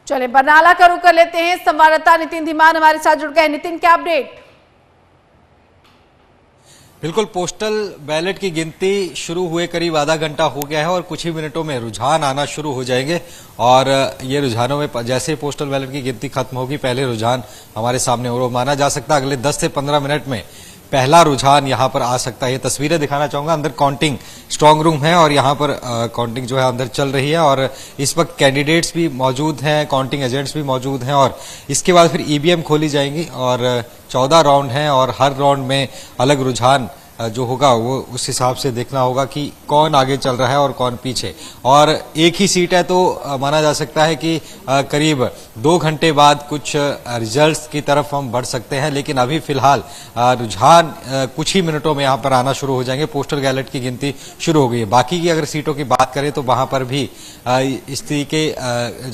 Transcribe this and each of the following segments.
चले बरनाला का रुख कर लेते हैं। संवाददाता नितिन धीमान हमारे साथ जुड़ गए। नितिन, क्या अपडेट? बिल्कुल, पोस्टल बैलेट की गिनती शुरू हुए करीब आधा घंटा हो गया है और कुछ ही मिनटों में रुझान आना शुरू हो जाएंगे। और ये रुझानों में जैसे ही पोस्टल बैलेट की गिनती खत्म होगी, पहले रुझान हमारे सामने और माना जा सकता है अगले 10 से 15 मिनट में पहला रुझान यहां पर आ सकता है। ये तस्वीरें दिखाना चाहूंगा। अंदर काउंटिंग स्ट्रांग रूम है और यहां पर काउंटिंग जो है अंदर चल रही है और इस वक्त कैंडिडेट्स भी मौजूद हैं, काउंटिंग एजेंट्स भी मौजूद हैं और इसके बाद फिर ईवीएम खोली जाएंगी और 14 राउंड हैं और हर राउंड में अलग रुझान जो होगा वो उस हिसाब से देखना होगा कि कौन आगे चल रहा है और कौन पीछे। और एक ही सीट है तो माना जा सकता है कि करीब 2 घंटे बाद कुछ रिजल्ट्स की तरफ हम बढ़ सकते हैं, लेकिन अभी फिलहाल रुझान कुछ ही मिनटों में यहाँ पर आना शुरू हो जाएंगे। पोस्टल बैलेट की गिनती शुरू हो गई है। बाकी की अगर सीटों की बात करें तो वहां पर भी इस तरीके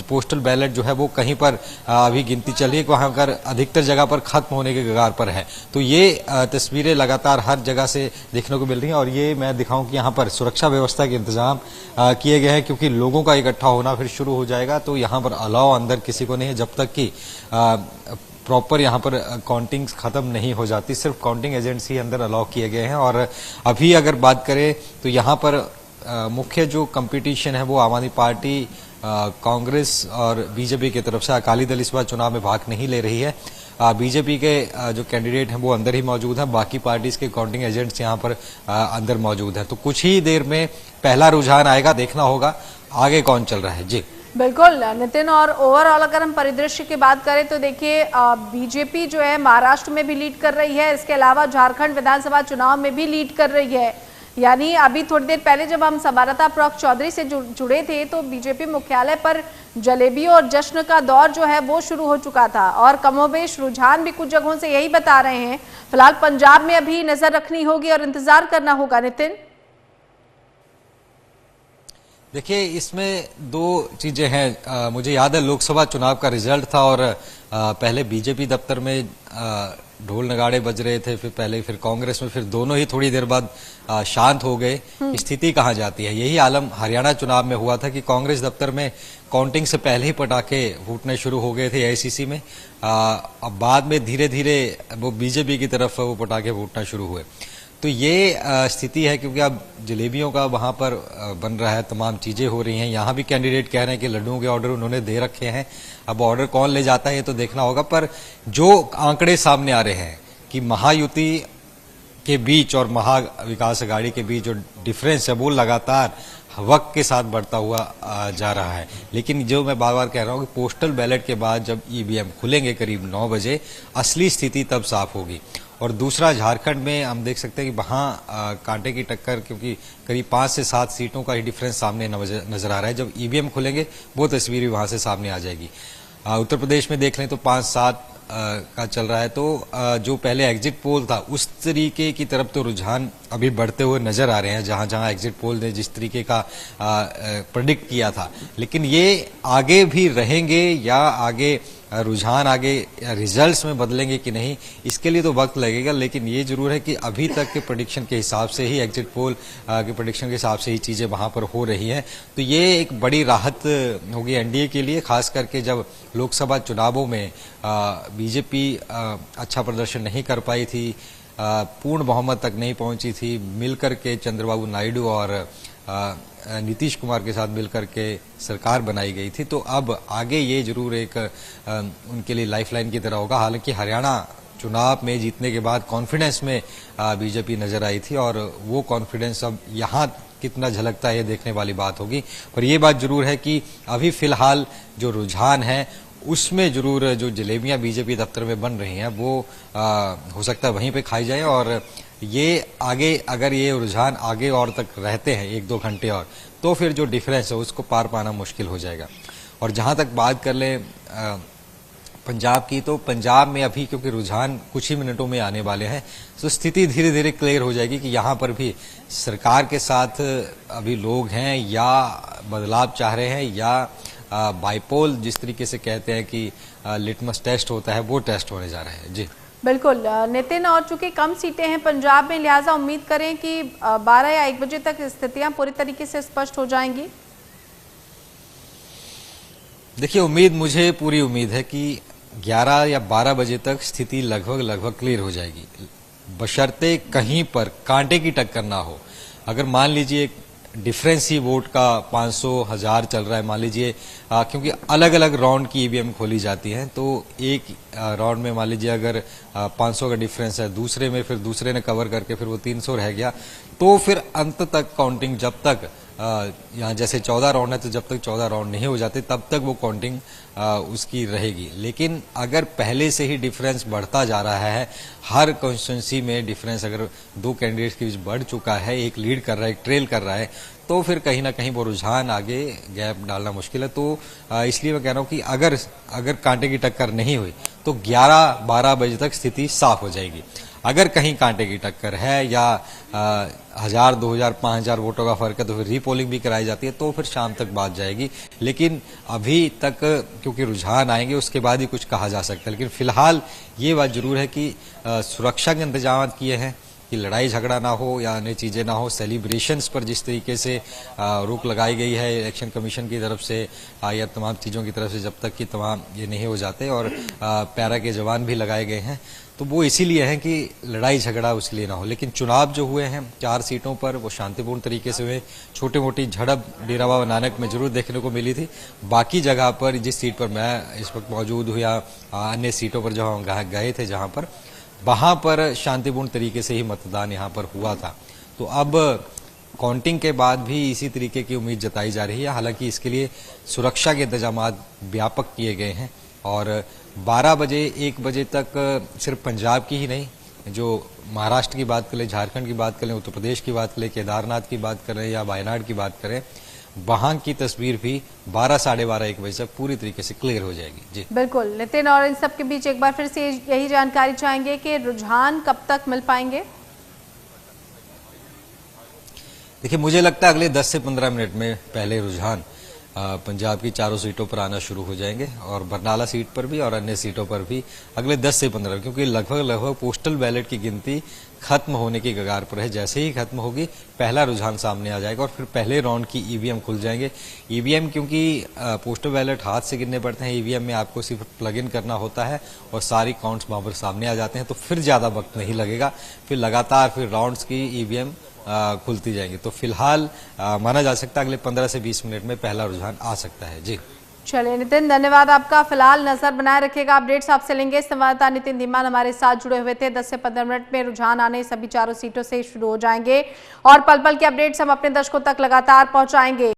पोस्टल बैलेट जो है वो कहीं पर अभी गिनती चल रही है, वहां पर अधिकतर जगह पर खत्म होने के कगार पर है। तो ये तस्वीरें लगातार हर जगह से देखने को मिल रही हैं और ये मैं दिखाऊं कि यहाँ पर सुरक्षा व्यवस्था के इंतजाम किए गए हैं, क्योंकि लोगों का इकट्ठा होना फिर शुरू हो जाएगा। तो यहाँ पर अलाव अंदर किसी को नहीं है जब तक कि प्रॉपर यहाँ पर काउंटिंग खत्म नहीं हो जाती। सिर्फ काउंटिंग एजेंट्स ही अंदर अलाउ किए गए हैं। और अभी अगर बात करें तो यहाँ पर मुख्य जो कंपटीशन है वो आम आदमी पार्टी, कांग्रेस और बीजेपी की तरफ से। अकाली दल इस बार चुनाव में भाग नहीं ले रही है। बीजेपी के जो कैंडिडेट हैं वो अंदर ही मौजूद हैं, बाकी पार्टीज के काउंटिंग एजेंट्स यहाँ पर अंदर मौजूद हैं। तो कुछ ही देर में पहला रुझान आएगा, देखना होगा आगे कौन चल रहा है। जी बिल्कुल नितिन, और ओवरऑल अगर हम परिदृश्य की बात करें तो देखिए बीजेपी जो है महाराष्ट्र में भी लीड कर रही है, इसके अलावा झारखंड विधानसभा चुनाव में भी लीड कर रही है। यानी अभी थोड़ी देर पहले जब हम संवाददाता प्रॉक चौधरी से जुड़े थे तो बीजेपी मुख्यालय पर जलेबी और जश्न का दौर जो है वो शुरू हो चुका था और कमोबेश रुझान भी कुछ जगहों से यही बता रहे हैं। फिलहाल पंजाब में अभी नजर रखनी होगी और इंतजार करना होगा। नितिन, देखिए, इसमें 2 चीजें हैं। मुझे याद है लोकसभा चुनाव का रिजल्ट था और पहले बीजेपी दफ्तर में ढोल नगाड़े बज रहे थे, फिर कांग्रेस में, फिर दोनों ही थोड़ी देर बाद शांत हो गए। स्थिति कहाँ जाती है? यही आलम हरियाणा चुनाव में हुआ था कि कांग्रेस दफ्तर में काउंटिंग से पहले ही पटाखे फूटने शुरू हो गए थे एआईसीसी में। अब बाद में धीरे धीरे वो बीजेपी की तरफ वो पटाखे फूटना शुरू हुए। तो ये स्थिति है, क्योंकि अब जलेबियों का वहां पर बन रहा है, तमाम चीजें हो रही हैं। यहाँ भी कैंडिडेट कह रहे हैं कि लड्डुओं के ऑर्डर उन्होंने दे रखे हैं, अब ऑर्डर कौन ले जाता है ये तो देखना होगा। पर जो आंकड़े सामने आ रहे हैं कि महायुति के बीच और महा विकास अघाड़ी के बीच जो डिफरेंस है वो लगातार वक्त के साथ बढ़ता हुआ जा रहा है। लेकिन जो मैं बार बार कह रहा हूं कि पोस्टल बैलेट के बाद जब ईवीएम खुलेंगे करीब 9 बजे, असली स्थिति तब साफ होगी। और दूसरा, झारखंड में हम देख सकते हैं कि वहां कांटे की टक्कर, क्योंकि करीब 5 से 7 सीटों का ही डिफरेंस सामने नजर आ रहा है। जब ईवीएम खुलेंगे वो तस्वीर भी वहां से सामने आ जाएगी। उत्तर प्रदेश में देख लें तो 5-7 का चल रहा है। तो जो पहले एग्जिट पोल था उस तरीके की तरफ तो रुझान अभी बढ़ते हुए नजर आ रहे हैं, जहां जहां एग्जिट पोल ने जिस तरीके का प्रेडिक्ट किया था। लेकिन ये आगे भी रहेंगे या आगे रुझान आगे रिजल्ट्स में बदलेंगे कि नहीं, इसके लिए तो वक्त लगेगा। लेकिन ये जरूर है कि अभी तक के प्रेडिक्शन के हिसाब से ही, एग्जिट पोल के प्रेडिक्शन के हिसाब से ही चीजें वहां पर हो रही हैं। तो ये एक बड़ी राहत होगी एनडीए के लिए, खास करके जब लोकसभा चुनावों में बीजेपी अच्छा प्रदर्शन नहीं कर पाई थी, पूर्ण बहुमत तक नहीं पहुंची थी। मिलकर के चंद्रबाबू नायडू और नीतीश कुमार के साथ मिलकर के सरकार बनाई गई थी। तो अब आगे ये जरूर एक उनके लिए लाइफलाइन की तरह होगा। हालांकि हरियाणा चुनाव में जीतने के बाद कॉन्फिडेंस में बीजेपी नजर आई थी और वो कॉन्फिडेंस अब यहाँ कितना झलकता है ये देखने वाली बात होगी। पर ये बात जरूर है कि अभी फिलहाल जो रुझान है उसमें जरूर जो जलेबियां बीजेपी दफ्तर में बन रही हैं वो हो सकता है वहीं पे खाई जाए। और ये आगे अगर ये रुझान आगे और तक रहते हैं 1-2 घंटे और, तो फिर जो डिफरेंस है उसको पार पाना मुश्किल हो जाएगा। और जहां तक बात कर लें पंजाब की, तो पंजाब में अभी क्योंकि रुझान कुछ ही मिनटों में आने वाले हैं, तो स्थिति धीरे धीरे क्लियर हो जाएगी कि यहाँ पर भी सरकार के साथ अभी लोग हैं या बदलाव चाह रहे हैं या बाइपोल जिस तरीके से कहते हैं कि लिटमस टेस्ट होता है वो टेस्ट होने जा रहे हैं। जी बिल्कुल नितिन, और चूंकि कम सीटें हैं पंजाब में, लिहाजा उम्मीद करें कि 12 या 1 बजे तक स्थितियां पूरी तरीके से स्पष्ट हो जाएंगी। देखिए, उम्मीद मुझे पूरी उम्मीद है कि 11 या 12 बजे तक स्थिति लगभग क्लियर हो जाएगी, बशर्ते कहीं पर कांटे की टक्कर ना हो। अगर मान लीजिए डिफरेंस ही वोट का 500,000 चल रहा है, मान लीजिए क्योंकि अलग अलग राउंड की ईवीएम खोली जाती हैं, तो एक राउंड में मान लीजिए अगर 500 का डिफरेंस है, दूसरे में फिर दूसरे ने कवर करके फिर वो 300 रह गया, तो फिर अंत तक काउंटिंग जब तक यहाँ जैसे 14 राउंड है, तो जब तक 14 राउंड नहीं हो जाते तब तक वो काउंटिंग उसकी रहेगी। लेकिन अगर पहले से ही डिफरेंस बढ़ता जा रहा है, हर कॉन्स्टिट्यूंसी में डिफरेंस अगर दो कैंडिडेट्स के बीच बढ़ चुका है, एक लीड कर रहा है, एक ट्रेल कर रहा है, तो फिर कहीं ना कहीं वो रुझान आगे गैप डालना मुश्किल है। तो इसलिए मैं कह रहा हूँ कि अगर कांटे की टक्कर नहीं हुई तो 11-12 बजे तक स्थिति साफ हो जाएगी। अगर कहीं कांटे की टक्कर है या 1000, 2000, 5000 वोटों का फर्क है, तो फिर रीपोलिंग भी कराई जाती है, तो फिर शाम तक बात जाएगी। लेकिन अभी तक क्योंकि रुझान आएंगे उसके बाद ही कुछ कहा जा सकता है। लेकिन फिलहाल ये बात जरूर है कि सुरक्षा के इंतजाम किए हैं कि लड़ाई झगड़ा ना हो या अन्य चीजें ना हो। सेलिब्रेशंस पर जिस तरीके से रोक लगाई गई है इलेक्शन कमीशन की तरफ से या तमाम चीजों की तरफ से, जब तक कि तमाम ये नहीं हो जाते, और पैरा के जवान भी लगाए गए हैं, तो वो इसीलिए है कि लड़ाई झगड़ा उसके ना हो। लेकिन चुनाव जो हुए हैं 4 सीटों पर वो शांतिपूर्ण तरीके से हुए। छोटी मोटी झड़प डेरा बाबा नानक में जरूर देखने को मिली थी। बाकी जगह पर, जिस सीट पर मैं इस वक्त मौजूद हूँ या अन्य सीटों पर जहाँ गए थे, जहां पर वहां पर शांतिपूर्ण तरीके से ही मतदान यहाँ पर हुआ था। तो अब काउंटिंग के बाद भी इसी तरीके की उम्मीद जताई जा रही है। हालांकि इसके लिए सुरक्षा के इंतजाम व्यापक किए गए हैं और 12 बजे 1 बजे तक सिर्फ पंजाब की ही नहीं, जो महाराष्ट्र की बात करें, झारखंड की बात करें, उत्तर प्रदेश की बात करें, केदारनाथ की बात करें या वायनाड की बात करें, वहां की तस्वीर भी 12, साढ़े 12, 1 बजे तक पूरी तरीके से क्लियर हो जाएगी। जी बिल्कुल नितिन, और इन सब के बीच एक बार फिर से यही जानकारी चाहेंगे कि रुझान कब तक मिल पाएंगे? देखिए, मुझे लगता है अगले 10 से 15 मिनट में पहले रुझान पंजाब की चारों सीटों पर आना शुरू हो जाएंगे और बरनाला सीट पर भी और अन्य सीटों पर भी अगले 10 से 15, क्योंकि लगभग पोस्टल बैलेट की गिनती खत्म होने की कगार पर है। जैसे ही खत्म होगी पहला रुझान सामने आ जाएगा और फिर पहले राउंड की ईवीएम खुल जाएंगे। ईवीएम क्योंकि पोस्टल बैलेट हाथ से गिनने पड़ते हैं, ईवीएम में आपको सिर्फ प्लग इन करना होता है और सारी काउंट्स वहां पर सामने आ जाते हैं, तो फिर ज्यादा वक्त नहीं लगेगा। फिर लगातार फिर राउंड्स की ईवीएम खुलती जाएंगी। तो फिलहाल माना जा सकता है अगले 15 से 20 मिनट में पहला रुझान आ सकता है। जी चलिए नितिन, धन्यवाद आपका। फिलहाल नजर बनाए रखिएगा, अपडेट्स आपसे लेंगे। संवाददाता नितिन धीमान हमारे साथ जुड़े हुए थे। 10 से 15 मिनट में रुझान आने सभी चारों सीटों से शुरू हो जाएंगे और पल पल के अपडेट्स हम अपने दर्शकों तक लगातार पहुंचाएंगे।